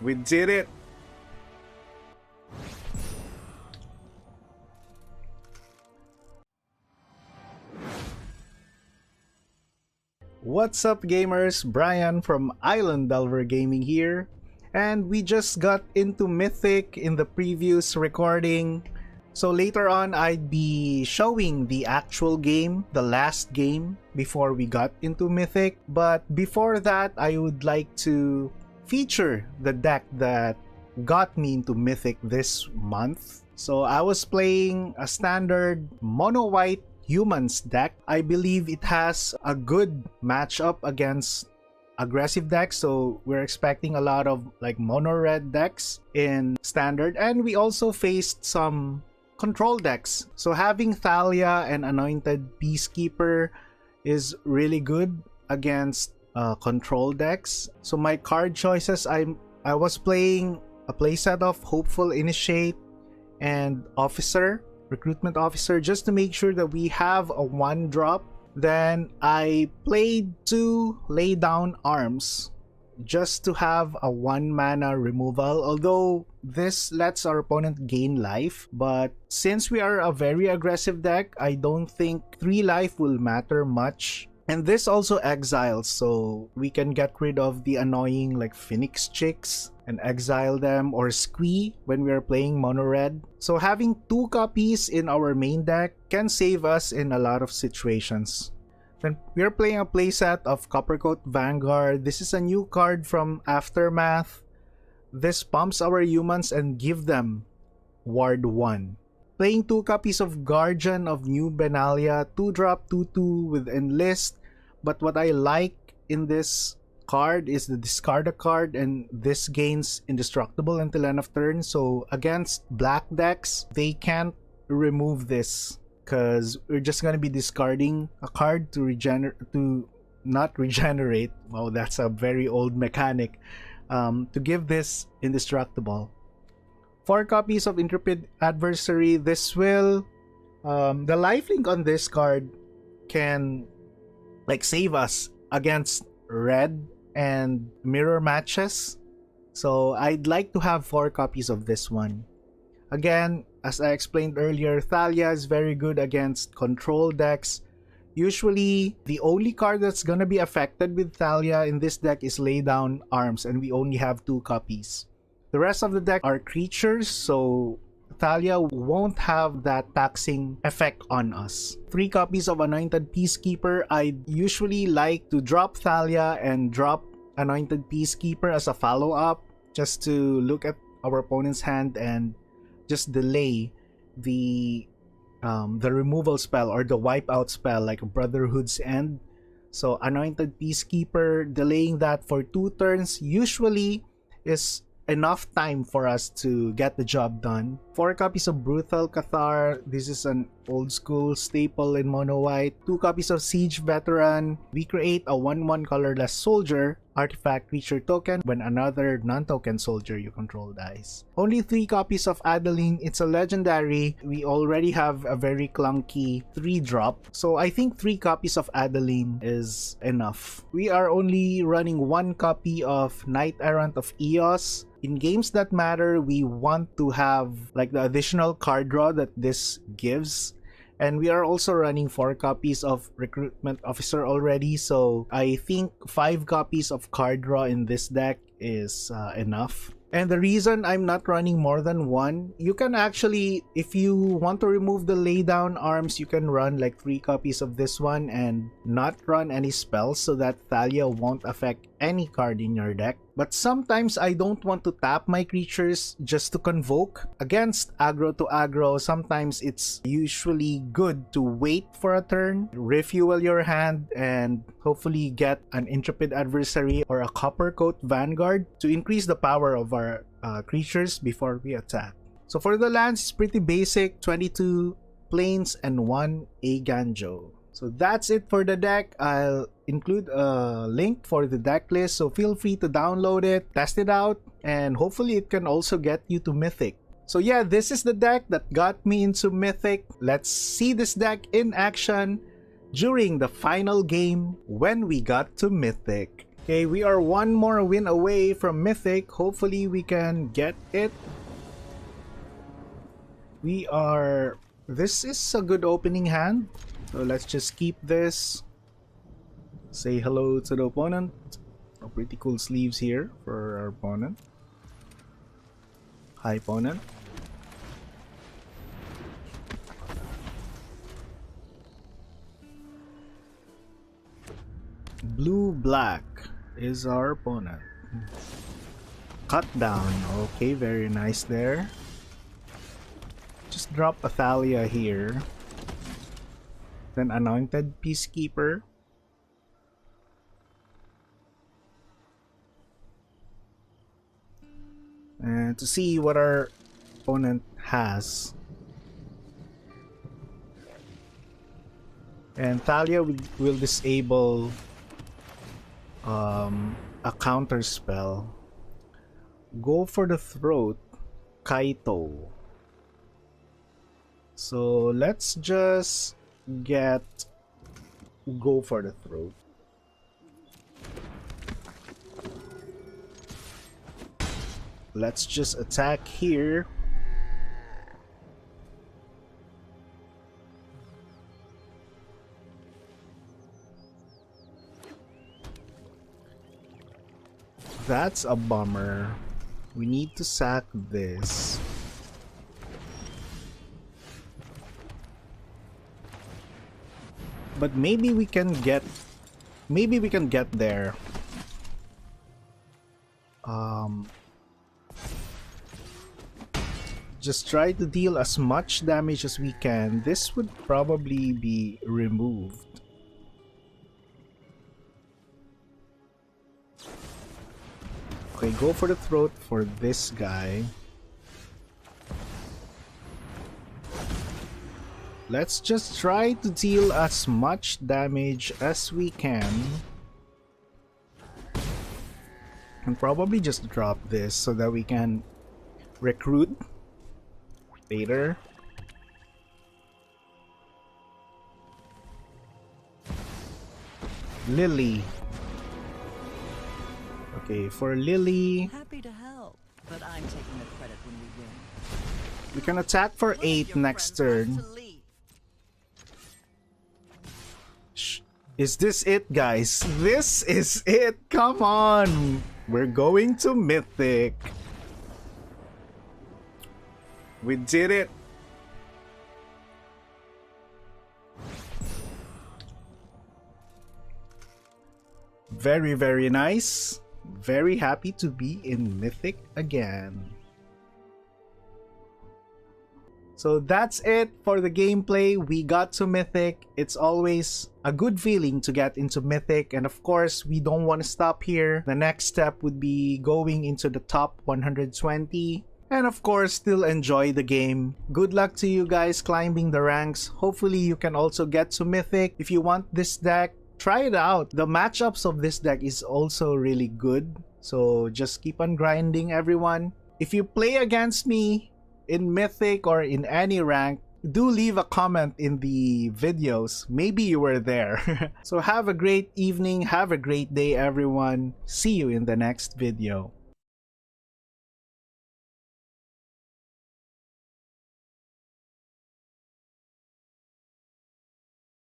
We did it! What's up gamers, Brian from Island Delver Gaming here, and we just got into Mythic in the previous recording. So later on I'd be showing the actual game, the last game, before we got into Mythic. But before that, I would like to feature the deck that got me into Mythic this month. So I was playing a standard mono-white humans deck. I believe it has a good matchup against aggressive decks, so we're expecting a lot of like mono red decks in standard, and we also faced some control decks. So having Thalia and Anointed Peacekeeper is really good against control decks. So my card choices, I was playing a playset of Hopeful Initiate and Recruitment Officer, just to make sure that we have a 1-drop. Then I played 2 Lay Down Arms just to have a 1-mana removal, although this lets our opponent gain life. But since we are a very aggressive deck, I don't think 3 life will matter much. And this also exiles, so we can get rid of the annoying like Phoenix Chicks and exile them, or Squee when we are playing mono red. So having 2 copies in our main deck can save us in a lot of situations. Then we are playing a playset of Coppercoat Vanguard. This is a new card from Aftermath. This pumps our humans and give them Ward 1. Playing 2 copies of Guardian of New Benalia, 2-drop 2/2 with Enlist. But what I like in this card is the discard a card, and this gains indestructible until end of turn. So against black decks, they can't remove this because we're just gonna be discarding a card to not regenerate. Wow, that's a very old mechanic. To give this indestructible. 4 copies of Intrepid Adversary. This will the lifelink on this card can like save us against red and mirror matches. So I'd like to have 4 copies of this one. Again, as I explained earlier, Thalia is very good against control decks. Usually the only card that's gonna be affected with Thalia in this deck is Lay Down Arms, and we only have 2 copies. The rest of the deck are creatures, so Thalia won't have that taxing effect on us. 3 copies of Anointed Peacekeeper. I usually like to drop Thalia and drop Anointed Peacekeeper as a follow-up, just to look at our opponent's hand and just delay the removal spell or the wipeout spell like Brotherhood's End. So Anointed Peacekeeper, delaying that for 2 turns usually is enough time for us to get the job done. 4 copies of Brutal Cathar. This is an old school staple in mono white. 2 copies of Siege Veteran. We create a 1/1 colorless soldier artifact creature token when another non-token soldier you control dies. Only 3 copies of Adeline. It's a legendary. We already have a very clunky 3-drop, so I think 3 copies of Adeline is enough. We are only running 1 copy of Knight-Errant of Eos. In games that matter, we want to have like the additional card draw that this gives. And we are also running 4 copies of Recruitment Officer already, so I think 5 copies of card draw in this deck is enough. And the reason I'm not running more than 1, you can actually, if you want to remove the Lay Down Arms, you can run like 3 copies of this one and not run any spells so that Thalia won't affect any card in your deck. But sometimes I don't want to tap my creatures just to convoke. Against aggro to aggro, sometimes it's usually good to wait for a turn, refuel your hand, and hopefully get an Intrepid Adversary or a Coppercoat Vanguard to increase the power of our creatures before we attack. So for the lands, it's pretty basic, 22 plains and 1 Eiganjo. So that's it for the deck. I'll include a link for the deck list, so feel free to download it, test it out, and hopefully it can also get you to Mythic. So yeah, this is the deck that got me into Mythic. Let's see this deck in action during the final game when we got to Mythic. Okay, we are one more win away from Mythic. Hopefully we can get it. This is a good opening hand. So let's just keep this. Say hello to the opponent. Oh, pretty cool sleeves here for our opponent. Hi, opponent. Blue-black is our opponent. Cut down. Okay, very nice there. Just drop a Thalia here. Then Anointed Peacekeeper. And to see what our opponent has. And Thalia will disable a counter spell. Go for the throat, Kaito. So let's just go for the throat. Let's just attack here. That's a bummer. We need to sack this. But maybe we can get there. Just try to deal as much damage as we can. This would probably be removed. Okay, go for the throat for this guy. Let's just try to deal as much damage as we can. And probably just drop this so that we can recruit later. Lily. Okay, for Lily, happy to help, but I'm taking the credit when we win. We can attack for 8 next turn. Is this it, guys? This is it! Come on! We're going to Mythic. We did it! Very, very nice. Very happy to be in Mythic again. So that's it for the gameplay. We got to Mythic. It's always a good feeling to get into Mythic, and of course we don't want to stop here. The next step would be going into the top 120, and of course still enjoy the game. Good luck to you guys climbing the ranks. Hopefully you can also get to Mythic. If you want this deck, try it out. The matchups of this deck is also really good, so just keep on grinding, everyone. If you play against me in Mythic or in any rank, do leave a comment in the videos. Maybe you were there. So have a great evening, have a great day, everyone. See you in the next video.